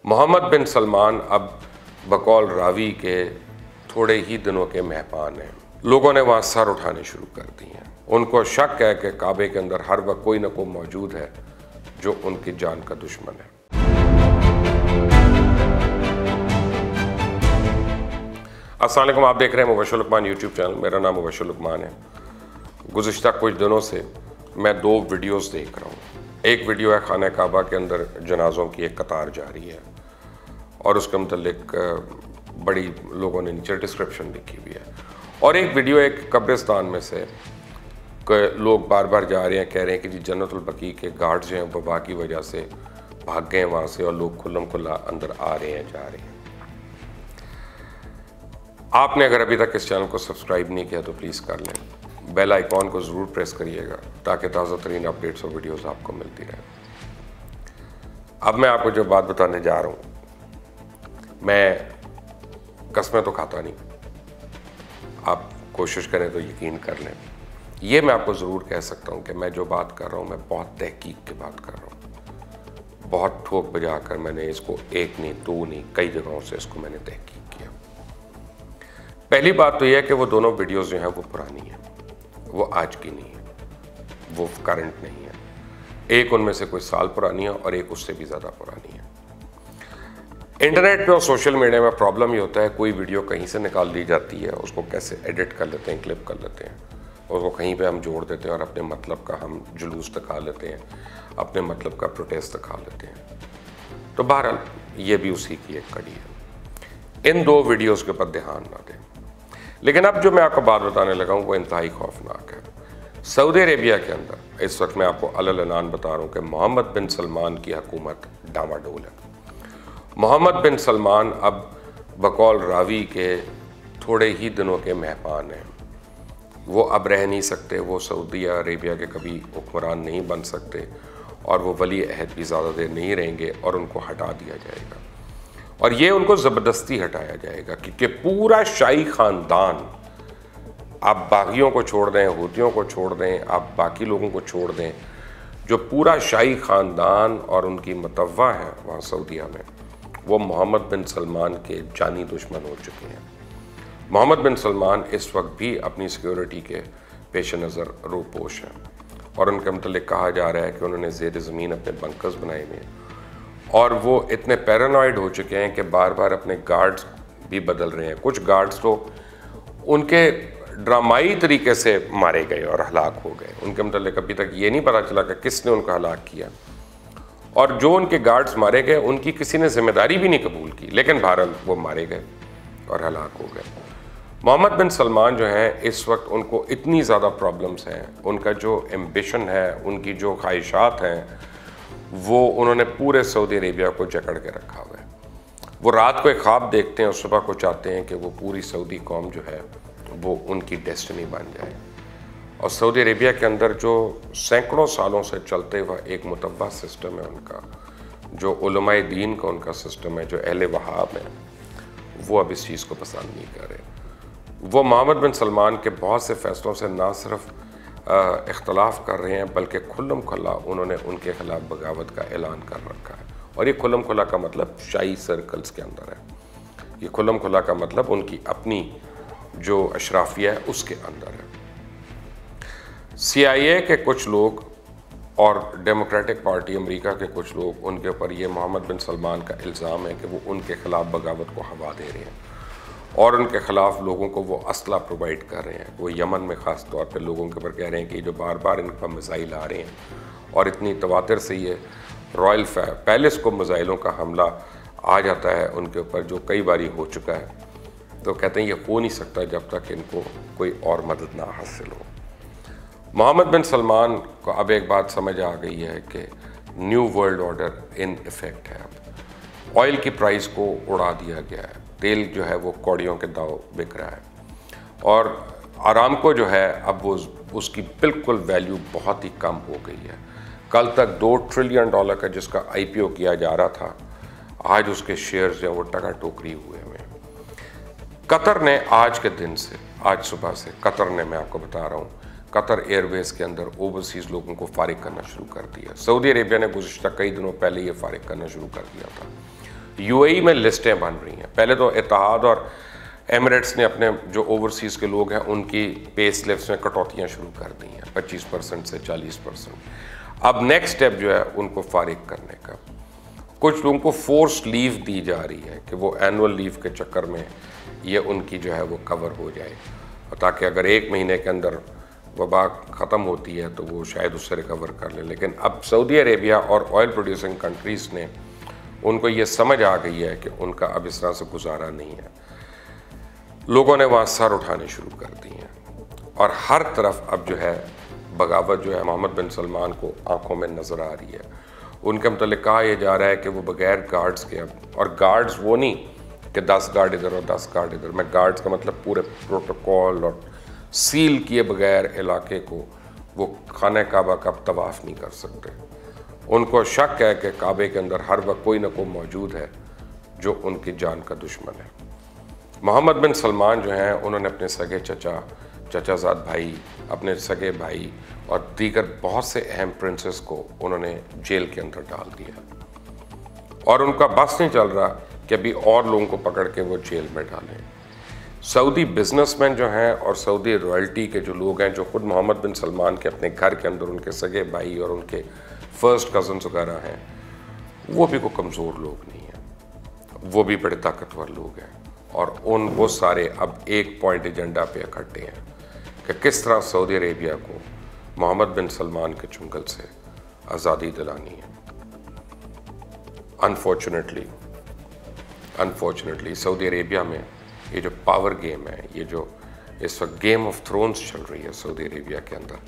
मोहम्मद बिन सलमान अब बकौल रावी के थोड़े ही दिनों के मेहमान हैं। लोगों ने वहाँ सर उठाने शुरू कर दिए हैं। उनको शक है कि काबे के अंदर हर वक्त कोई ना कोई मौजूद है जो उनकी जान का दुश्मन है। अस्सलाम वालेकुम, आप देख रहे हैं मुबश्शिर लुकमान यूट्यूब चैनल। मेरा नाम मुबश्शिर लुकमान है। गुज़िश्ता कुछ दिनों से मैं दो वीडियोस देख रहा हूँ। एक वीडियो है खाने काबा के अंदर जनाजों की एक कतार जारी है और उसके मुतल्लिक बड़ी लोगों ने नीचे डिस्क्रिप्शन लिखी हुई है। और एक वीडियो एक कब्रिस्तान में से लोग बार बार जा रहे हैं, कह रहे हैं कि जी जन्नतुल बकी के गार्ड्स जो हैं वबा की वजह से भाग गए वहाँ से और लोग खुल्लम खुल्ला अंदर आ रहे हैं, जा रहे हैं। आपने अगर अभी तक इस चैनल को सब्सक्राइब नहीं किया तो प्लीज़ कर लें। बेल आइकॉन को ज़रूर प्रेस करिएगा ताकि ताज़ा तरीन अपडेट्स और वीडियोज़ आपको मिलती रहे। अब मैं आपको जो बात बताने जा रहा हूँ, मैं कस्में तो खाता नहीं, आप कोशिश करें तो यकीन कर लें। ये मैं आपको ज़रूर कह सकता हूँ कि मैं जो बात कर रहा हूँ मैं बहुत तहकीक की बात कर रहा हूँ। बहुत ठोक बजा कर मैंने इसको एक नहीं दो नहीं कई जगहों से इसको मैंने तहकीक किया। पहली बात तो यह है कि वो दोनों वीडियोज़ जो हैं वो पुरानी हैं, वो आज की नहीं है, वो करंट नहीं है। एक उनमें से कोई साल पुरानी है और एक उससे भी ज़्यादा पुरानी है। इंटरनेट पे और सोशल मीडिया में प्रॉब्लम ये होता है, कोई वीडियो कहीं से निकाल दी जाती है, उसको कैसे एडिट कर लेते हैं, क्लिप कर लेते हैं, उसको कहीं पे हम जोड़ देते हैं और अपने मतलब का हम जुलूस दिखा लेते हैं, अपने मतलब का प्रोटेस्ट दिखा लेते हैं। तो बहरहाल ये भी उसी की एक कड़ी है। इन दो वीडियोज़ के ऊपर ध्यान ना दें। लेकिन अब जो मैं आपको बात बताने लगा हूँ वो इंतहाई खौफनाक है। सऊदी अरेबिया के अंदर इस वक्त मैं आपको अलग बता रहा हूँ कि मोहम्मद बिन सलमान की हुकूमत डामाडोल है। मोहम्मद बिन सलमान अब बकौल रावी के थोड़े ही दिनों के मेहमान हैं। वो अब रह नहीं सकते, वो सऊदी अरेबिया के कभी हुक्मरान नहीं बन सकते और वो वली अहद भी ज़्यादा देर नहीं रहेंगे और उनको हटा दिया जाएगा। और ये उनको ज़बरदस्ती हटाया जाएगा क्योंकि पूरा शाही ख़ानदान, आप बागियों को छोड़ दें, हूतियों को छोड़ दें, आप बाकी लोगों को छोड़ दें, जो पूरा शाही ख़ानदान और उनकी मतवा है वहाँ सऊदीया में, वो मोहम्मद बिन सलमान के जानी दुश्मन हो चुके हैं। मोहम्मद बिन सलमान इस वक्त भी अपनी सिक्योरिटी के पेश नज़र रूपोश हैं और उनके मतलब कहा जा रहा है कि उन्होंने ज़ेर ज़मीन अपने बंकर्स बनाए हुए हैं और वो इतने पैरानॉइड हो चुके हैं कि बार बार अपने गार्ड्स भी बदल रहे हैं। कुछ गार्ड्स तो उनके ड्रामाई तरीके से मारे गए और हलाक हो गए। उनके मतलब अभी तक ये नहीं पता चला कि किसने उनको हलाक किया और जो उनके गार्ड्स मारे गए उनकी किसी ने जिम्मेदारी भी नहीं कबूल की, लेकिन बहरहाल वो मारे गए और हलाक हो गए। मोहम्मद बिन सलमान जो हैं इस वक्त उनको इतनी ज़्यादा प्रॉब्लम्स हैं, उनका जो एम्बिशन है, उनकी जो ख्वाहिशात हैं, वो उन्होंने पूरे सऊदी अरेबिया को जकड़ के रखा हुआ है। वो रात को एक ख्वाब देखते हैं और सुबह को चाहते हैं कि वो पूरी सऊदी कौम जो है वो उनकी डेस्टिनी बन जाए। और सऊदी अरेबिया के अंदर जो सैकड़ों सालों से चलते हुआ एक मुतव्वा सिस्टम है उनका, जो उलमाए दीन का उनका सिस्टम है, जो अहले वहाब है, वो अब इस चीज़ को पसंद नहीं कर रहे। वो मोहम्मद बिन सलमान के बहुत से फ़ैसलों से ना सिर्फ इख्तलाफ कर रहे हैं बल्कि खुल्लम खुल्ला उन्होंने उनके ख़िलाफ़ बगावत का ऐलान कर रखा है। और ये खुल्लम खुल्ला का मतलब शाही सर्कल्स के अंदर है, ये खुल्लम खुल्ला का मतलब उनकी अपनी जो अशराफिया है उसके अंदर है। CIA के कुछ लोग और डेमोक्रेटिक पार्टी अमेरिका के कुछ लोग, उनके ऊपर ये मोहम्मद बिन सलमान का इल्ज़ाम है कि वो उनके ख़िलाफ़ बगावत को हवा दे रहे हैं और उनके ख़िलाफ़ लोगों को वो असला प्रोवाइड कर रहे हैं। वो यमन में ख़ास तौर पे लोगों के ऊपर कह रहे हैं कि जो बार बार इन पर मिसाइल आ रहे हैं और इतनी तवातर से ये रॉयल पैलेस को मिसाइलों का हमला आ जाता है उनके ऊपर, जो कई बारी हो चुका है, तो कहते हैं ये हो नहीं सकता जब तक इनको कोई और मदद ना हासिल हो। मोहम्मद बिन सलमान को अब एक बात समझ आ गई है कि new world order in effect है। अब ऑयल की प्राइस को उड़ा दिया गया है, तेल जो है वो कौड़ियों के दाव बिक रहा है और आरामको जो है अब वो उसकी बिल्कुल वैल्यू बहुत ही कम हो गई है। कल तक $2 ट्रिलियन का जिसका IPO किया जा रहा था, आज उसके शेयर्स जो है वो टका टोकरी हुए हुए हैं। कतर ने आज के दिन से, आज सुबह से कतर ने, मैं आपको बता रहा हूँ, कतर एयरवेज के अंदर ओवरसीज़ लोगों को फारिग करना शुरू कर दिया। सऊदी अरेबिया ने गुज़िश्ता कई दिनों पहले ये फारिग करना शुरू कर दिया था। यूएई में लिस्टें बन रही हैं। पहले तो इत्तेहाद और एमिरेट्स ने अपने जो ओवरसीज़ के लोग हैं उनकी पे स्लिप्स में कटौतियाँ शुरू कर दी हैं 25% से 40%। अब नेक्स्ट स्टेप जो है उनको फारिग करने का। कुछ लोगों को फोर्स लीव दी जा रही है कि वो एनुअल लीव के चक्कर में ये उनकी जो है वो कवर हो जाए, ताकि अगर 1 महीने के अंदर वबा ख़त्म होती है तो वो शायद उससे रिकवर कर ले। लेकिन अब सऊदी अरेबिया और ऑयल प्रोड्यूसिंग कंट्रीज़ ने उनको ये समझ आ गई है कि उनका अब इस तरह से गुजारा नहीं है। लोगों ने वहाँ सर उठाने शुरू कर दिए हैं और हर तरफ अब जो है बगावत जो है मोहम्मद बिन सलमान को आंखों में नज़र आ रही है। उनके मतलब कहा यह जा रहा है कि वो बगैर गार्ड्स के अब, और गार्ड्स वो नहीं कि 10 गार्ड इधर और 10 गार्ड इधर, मैं गार्ड्स का मतलब पूरे प्रोटोकॉल और सील किए बगैर इलाके को वो खाने काबा का तवाफ़ नहीं कर सकते। उनको शक है कि काबे के अंदर हर वक्त कोई ना कोई मौजूद है जो उनकी जान का दुश्मन है। मोहम्मद बिन सलमान जो हैं उन्होंने अपने सगे चचाजाद भाई, अपने सगे भाई और दीगर बहुत से अहम प्रिंसेस को उन्होंने जेल के अंदर डाल दिया और उनका बस नहीं चल रहा कि अभी और लोगों को पकड़ के वो जेल में डालें। सऊदी बिजनेसमैन जो हैं और सऊदी रॉयल्टी के जो लोग हैं जो खुद मोहम्मद बिन सलमान के अपने घर के अंदर उनके सगे भाई और उनके फर्स्ट कज़न्स वगैरह हैं, वो भी कोई कमज़ोर लोग नहीं हैं, वो भी बड़े ताकतवर लोग हैं और वो सारे अब एक पॉइंट एजेंडा पे इकट्ठे हैं कि किस तरह सऊदी अरेबिया को मोहम्मद बिन सलमान के चुंगल से आज़ादी दिलानी है। अनफॉर्चुनेटली सऊदी अरेबिया में ये जो पावर गेम है, ये जो इस वक्त गेम ऑफ थ्रोन्स चल रही है सऊदी अरेबिया के अंदर,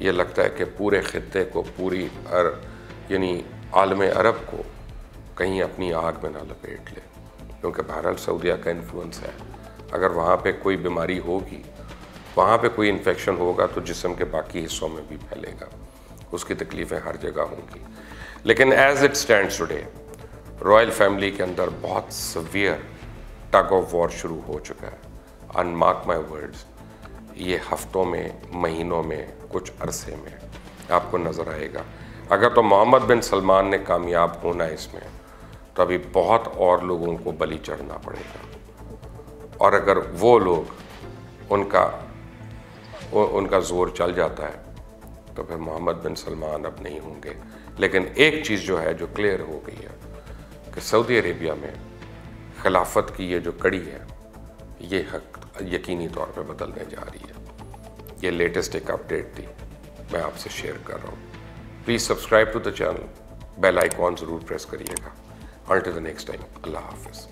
ये लगता है कि पूरे खित्ते को, पूरी यानी आलम अरब को कहीं अपनी आग में ना लपेट ले, क्योंकि बहरहाल सऊदीया का इन्फ्लुएंस है। अगर वहाँ पे कोई बीमारी होगी, वहाँ पे कोई इन्फेक्शन होगा तो जिस्म के बाकी हिस्सों में भी फैलेगा, उसकी तकलीफ़ें हर जगह होंगी। लेकिन as it stands today royal family के अंदर बहुत सवियर टग ऑफ वॉर शुरू हो चुका है। अनमार्क माई वर्ड्स, ये हफ्तों में, महीनों में, कुछ अरसे में आपको नज़र आएगा। अगर तो मोहम्मद बिन सलमान ने कामयाब होना है इसमें, तो अभी बहुत और लोगों को बलि चढ़ना पड़ेगा। और अगर वो लोग उनका जोर चल जाता है तो फिर मोहम्मद बिन सलमान अब नहीं होंगे। लेकिन एक चीज़ जो है, जो क्लियर हो गई है कि सऊदी अरेबिया में खिलाफत की ये जो कड़ी है, ये हक यकीनी तौर पे बदलने जा रही है। ये लेटेस्ट एक अपडेट थी, मैं आपसे शेयर कर रहा हूँ। Please subscribe to the channel, bell icon ज़रूर प्रेस करिएगा। Until the next time, Allah Hafiz.